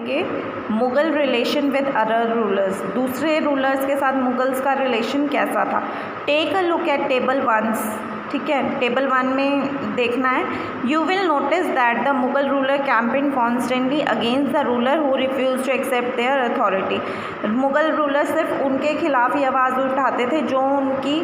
के Mughal relation with other rulers, दूसरे rulers के साथ मुग़ल्स का रिलेशन कैसा था। Take a look at table 1, ठीक है, टेबल 1 में देखना है। You will notice that the Mughal ruler campaign constantly against the ruler who refuse to accept their authority. Mughal ruler सिर्फ उनके खिलाफ ही आवाज़ उठाते थे जो उनकी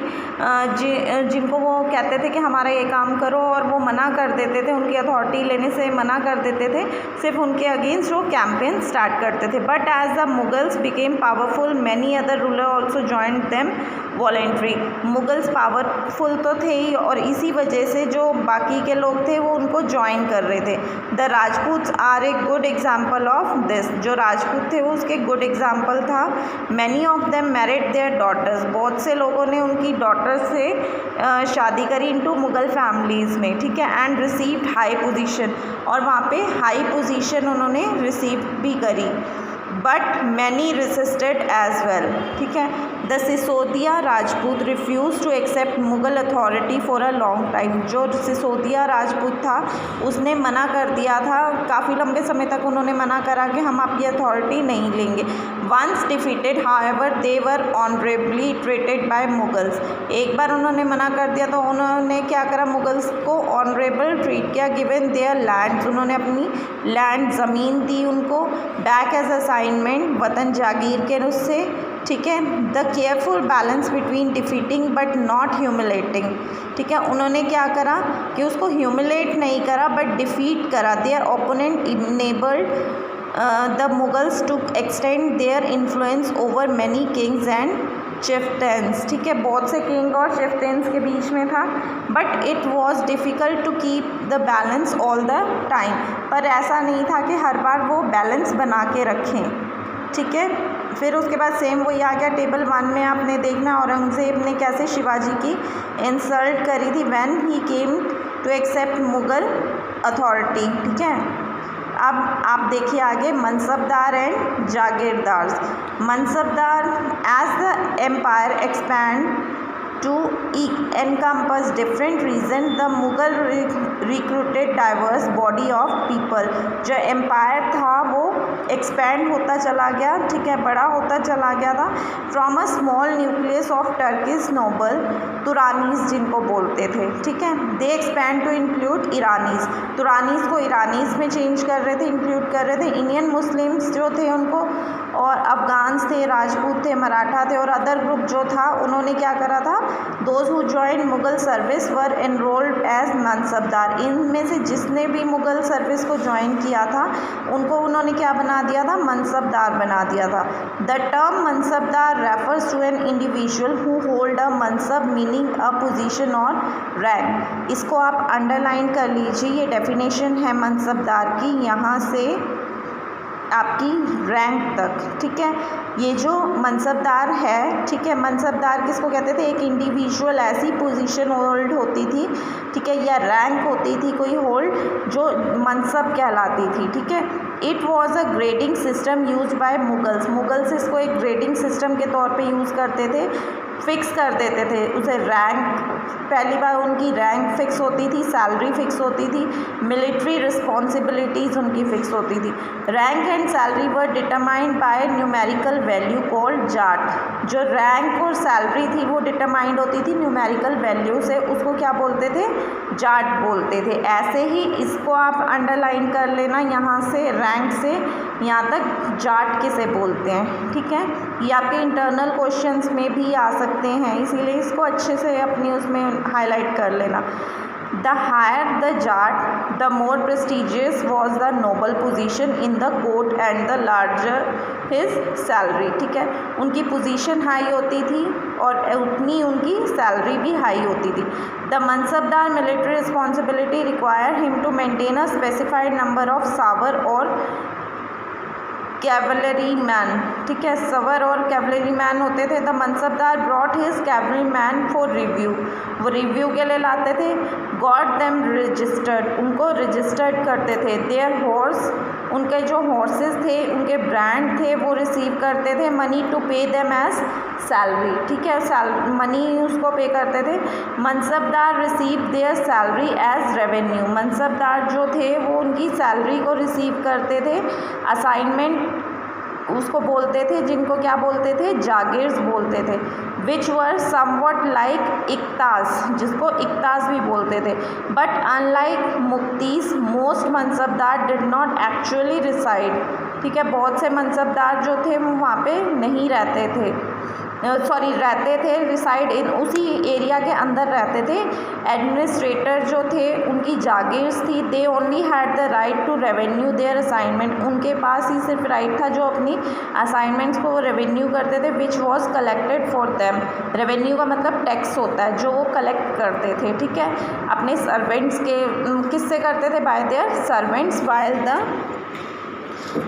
जिनको वो कहते थे कि हमारा ये काम करो, और वो मना कर देते थे, उनकी अथॉरिटी लेने से मना कर देते थे, सिर्फ उनके अगेंस्ट वो कैंपेन स्टार्ट करते थे। But as the Mughals became powerful many other ruler also joined them voluntarily. Mughals powerful तो थे ही, और इसी वजह से जो बाकी के लोग थे वो उनको ज्वाइन कर रहे थे। The Rajputs are a good example of this, जो राजपूत थे वो उसके गुड एग्जाम्पल था। Many of them married their daughters, बहुत से लोगों ने उनकी डॉटर से शादी करी इनटू मुग़ल फैमिलीज़ में, ठीक है, एंड रिसीव्ड हाई पोजीशन, और वहाँ पे हाई पोजीशन उन्होंने रिसीव भी करी। But many resisted as well, ठीक है। The Sisodiya Rajput refuse to accept Mughal authority for a long time, जो सिसोदिया राजपूत था उसने मना कर दिया था, काफ़ी लंबे समय तक उन्होंने मना करा कि हम आपकी अथॉरिटी नहीं लेंगे। Once defeated however they were honourably treated by Mughals, एक बार उन्होंने मना कर दिया तो उन्होंने क्या करा, मुग़ल्स को ऑनरेबल ट्रीट किया। गिवन देयर लैंड, उन्होंने अपनी लैंड ज़मीन दी उनको बैक एज असाइनमेंट, वतन जागीर के उससे, ठीक है। The careful balance between defeating but not humiliating, ठीक है, उन्होंने क्या करा कि उसको ह्यूमिलेट नहीं करा बट डिफीट करा। Their opponent enabled the Mughals to extend their influence over many kings and chieftains, ठीक है, बहुत से किंग और चिफ्टेंस के बीच में था। But it was difficult to keep the balance all the time, पर ऐसा नहीं था कि हर बार वो बैलेंस बना के रखें, ठीक है। फिर उसके बाद सेम वही आ गया टेबल 1 में, आपने देखना औरंगज़ेब ने कैसे शिवाजी की इंसल्ट करी थी when he came to accept Mughal authority, ठीक है। अब आप देखिए आगे mansabdar and jagirdar. Mansabdar, as the empire expand to encompass different region, the Mughal recruited diverse body of people। जो एम्पायर था वो एक्सपैंड होता चला गया, ठीक है, बड़ा होता चला गया था। From a small nucleus of Turkish noble Turanis, जिनको बोलते थे, ठीक है, they expand to include Iranis, Turanis को ईरानीस में चेंज कर रहे थे, इंक्लूड कर रहे थे। इंडियन मुस्लिम्स जो थे उनको, और अफगान्स थे, राजपूत थे, मराठा थे, और अदर ग्रुप जो था उन्होंने क्या करा था, those who join Mughal service were enrolled as mansabdar. इनमें से जिसने भी मुग़ल सर्विस को ज्वाइन किया था उनको उन्होंने क्या बना दिया था, मनसबदार बना दिया था। The term mansabdar refers to an individual who hold a mansab meaning a position और रैंक। इसको आप अंडरलाइन कर लीजिए, ये डेफिनेशन है मनसबदार की, यहाँ से आपकी रैंक तक, ठीक है। ये जो मनसबदार है, ठीक है, मनसबदार किसको कहते थे, एक इंडिविजुअल ऐसी पोजीशन होल्ड होती थी, ठीक है, या रैंक होती थी कोई होल्ड जो मनसब कहलाती थी, ठीक है। It was a grading system use by Mughals, Mughals इसको एक ग्रेडिंग सिस्टम के तौर पे यूज़ करते थे, फिक्स कर देते थे उसे रैंक। पहली बार उनकी रैंक फिक्स होती थी, सैलरी फिक्स होती थी, मिलिट्री रिस्पॉन्सिबिलिटीज़ उनकी फिक्स होती थी। Rank and salary were determined by numerical value called Jat. जो रैंक और सैलरी थी वो डिटरमाइंड होती थी न्यूमेरिकल वैल्यू से, उसको क्या बोलते थे, जाट बोलते थे। ऐसे ही इसको आप अंडरलाइन कर लेना, यहाँ से रैंक से यहाँ तक जाट किसे बोलते हैं, ठीक है। ये आपके इंटरनल क्वेश्चंस में भी आ सकते हैं, इसीलिए इसको अच्छे से अपनी उसमें हाईलाइट कर लेना। The higher the zat the more prestigious was the noble position in the court and the larger his salary, ठीक है, उनकी पोजीशन हाई होती थी और उतनी उनकी सैलरी भी हाई होती थी। The mansabdar military responsibility require him to maintain a specified number of sawar और कैवलरी मैन, ठीक है, सवर और कैवलरी मैन होते थे। The mansabdar brought his cavalry man for review, वो रिव्यू के लिए लाते थे। गॉट देम रजिस्टर्ड, उनको रजिस्टर्ड करते थे। देयर हॉर्स उनके जो हॉर्सेस थे, उनके ब्रांड थे, वो रिसीव करते थे money to pay them as salary, ठीक है, मनी उसको पे करते थे। Mansabdar receive their salary as revenue, mansabdar जो थे वो उनकी सैलरी को रिसीव करते थे। असाइनमेंट उसको बोलते थे, जिनको क्या बोलते थे, जागीर्स बोलते थे। विच वर समवट लाइक इक्तास, जिसको इक्तास भी बोलते थे। But unlike muqtis most mansabdar did not actually reside, ठीक है, बहुत से मनसबदार जो थे वो वहाँ पे नहीं रहते थे, रहते थे, रिसाइड इन, उसी एरिया के अंदर रहते थे। एडमिनिस्ट्रेटर जो थे उनकी जागीर्स थी। They only had the right to revenue their assignment, उनके पास ही सिर्फ राइट था जो अपनी असाइनमेंट्स को वो रेवेन्यू करते थे। Which was collected for them, revenue का मतलब टैक्स होता है, जो वो कलेक्ट करते थे, ठीक है, अपने सर्वेंट्स के, किससे करते थे, by their servants, while the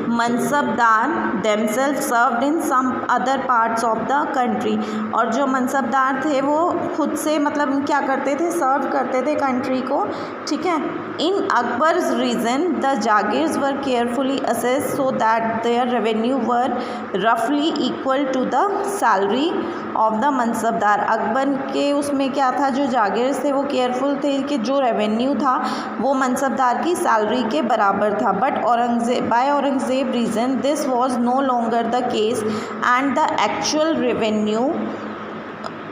mansabdar themselves served in some other parts of the country, और जो मनसबदार थे वो खुद से मतलब क्या करते थे, सर्व करते थे कंट्री को, ठीक है। In Akbar's region the jagirs were carefully assess so that their revenue were रफली equal to the salary of the mansabdar. Akbar के उसमें क्या था, जो जागीर्स थे वो केयरफुल थे कि जो रेवेन्यू था वो मनसबदार की सैलरी के बराबर था। But Aurangzeb reason this was no longer the case and the actual revenue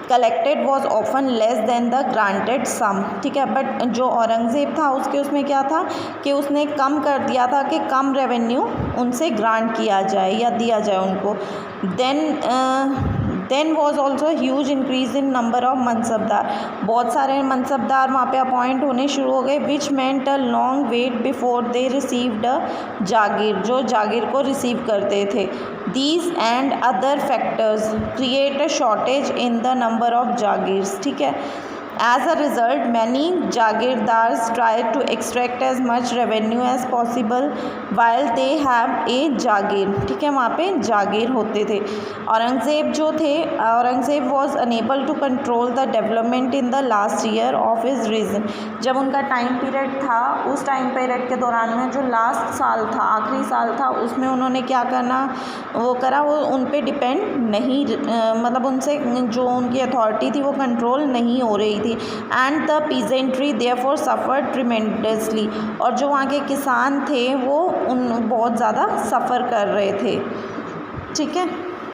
collected was often less than the granted sum, ठीक है। बट जो औरंगज़ेब था उसके उसमें क्या था कि उसने कम कर दिया था कि कम रेवेन्यू उनसे ग्रांट किया जाए या दिया जाए उनको। Then was also huge increase in number of mansabdar, बहुत सारे मनसबदार वहाँ पे अपॉइंट होने शुरू हो गए। Which meant a long wait before they received a jagir, जो जागीर को रिसीव करते थे। These and other factors create a shortage in the number of jagirs, ठीक है। As a result, many jagirdars try to extract as much revenue as possible while they have a जागीर, ठीक है, वहाँ पे जागीर होते थे। औरंगज़ेब जो थे, Aurangzeb was unable to control the development in the last year of his reign, जब उनका टाइम पीरियड था, उस टाइम पीरियड के दौरान में जो लास्ट साल था, आखिरी साल था, उसमें उन्होंने क्या करना वो करा, वो उन पे डिपेंड नहीं, मतलब उनसे जो उनकी अथॉरिटी थी वो कंट्रोल नहीं हो रही थी। And the peasantry therefore suffered tremendously, और जो वहाँ के किसान थे वो बहुत ज़्यादा सफ़र कर रहे थे, ठीक है।